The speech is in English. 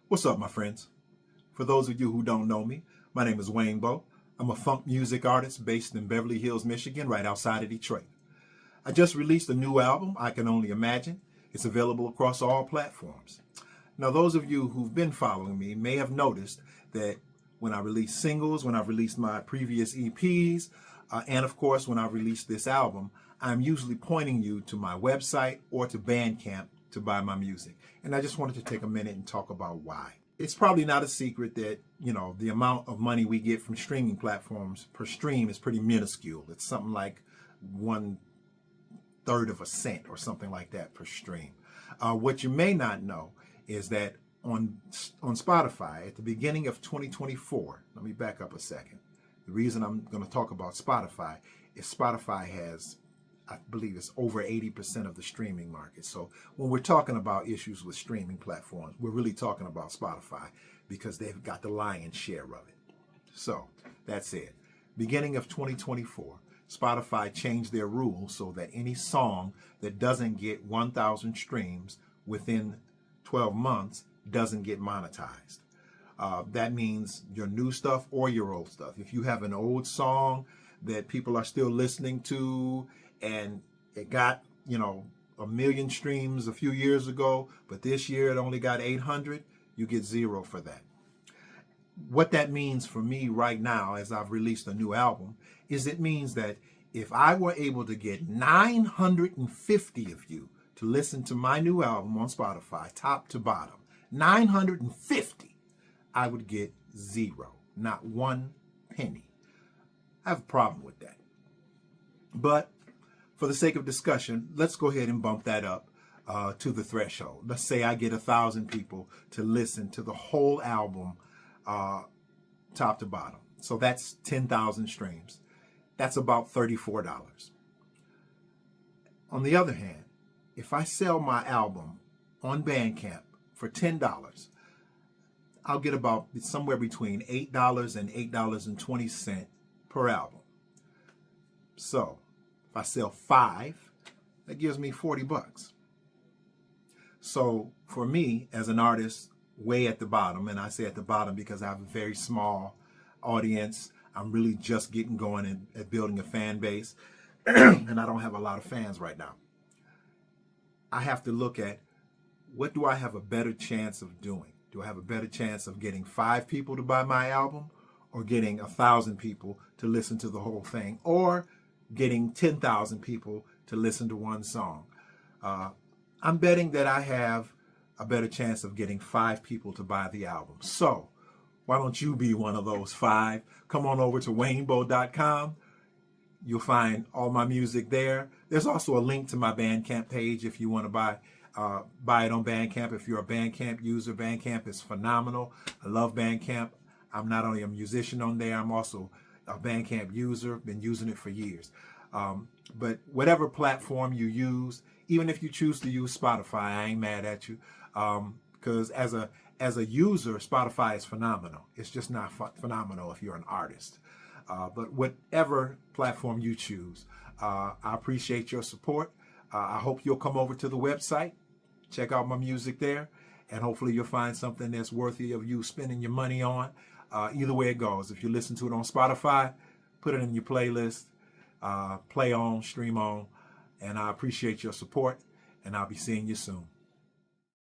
What's up, my friends? For those of you who don't know me, my name is Wayne Bowe. I'm a funk music artist based in Beverly Hills, Michigan, right outside of Detroit. I just released a new album, I Can Only Imagine. It's available across all platforms. Now, those of you who've been following me may have noticed that when I release singles, when I've released my previous EPs, and of course, when I released this album, I'm usually pointing you to my website or to Bandcamp to buy my music. And I just wanted to take a minute and talk about why. It's probably not a secret that, the amount of money we get from streaming platforms per stream is pretty minuscule. It's something like 1/3 of a cent or something like that per stream. What you may not know is that on Spotify at the beginning of 2024, let me back up a second. The reason I'm going to talk about Spotify is Spotify has, I believe it's over 80% of the streaming market. So when we're talking about issues with streaming platforms, we're really talking about Spotify because they've got the lion's share of it. So that's it. Beginning of 2024, Spotify changed their rules so that any song that doesn't get 1,000 streams within 12 months doesn't get monetized. That means your new stuff or your old stuff. If you have an old song that people are still listening to and it got, 1,000,000 streams a few years ago, but this year it only got 800, you get zero for that. What that means for me right now, as I've released a new album, is it means that if I were able to get 950 of you to listen to my new album on Spotify, top to bottom, 950, I would get zero, not one penny. I have a problem with that. But for the sake of discussion, let's go ahead and bump that up to the threshold. Let's say I get 1,000 people to listen to the whole album top to bottom. So that's 10,000 streams. That's about $34. On the other hand, if I sell my album on Bandcamp for $10, I'll get about somewhere between $8 and $8.20 per album. So if I sell 5, that gives me $40. So for me, as an artist, way at the bottom, and I say at the bottom because I have a very small audience, I'm really just getting going at building a fan base, and I don't have a lot of fans right now. I have to look at, what do I have a better chance of doing? Do I have a better chance of getting 5 people to buy my album, or getting 1,000 people to listen to the whole thing, or getting 10,000 people to listen to one song? I'm betting that I have a better chance of getting 5 people to buy the album. So why don't you be one of those 5? Come on over to WayneBowe.com. You'll find all my music there. There's also a link to my Bandcamp page if you want to buy it on Bandcamp. If you're a Bandcamp user, Bandcamp is phenomenal. I love Bandcamp. I'm not only a musician on there, I'm also a Bandcamp user, been using it for years. But whatever platform you use, even if you choose to use Spotify, I ain't mad at you. Because as a user, Spotify is phenomenal. It's just not phenomenal if you're an artist. But whatever platform you choose, I appreciate your support. I hope you'll come over to the website, check out my music there, and hopefully you'll find something that's worthy of you spending your money on. Either way it goes. If you listen to it on Spotify, put it in your playlist, play on, stream on, and I appreciate your support, and I'll be seeing you soon.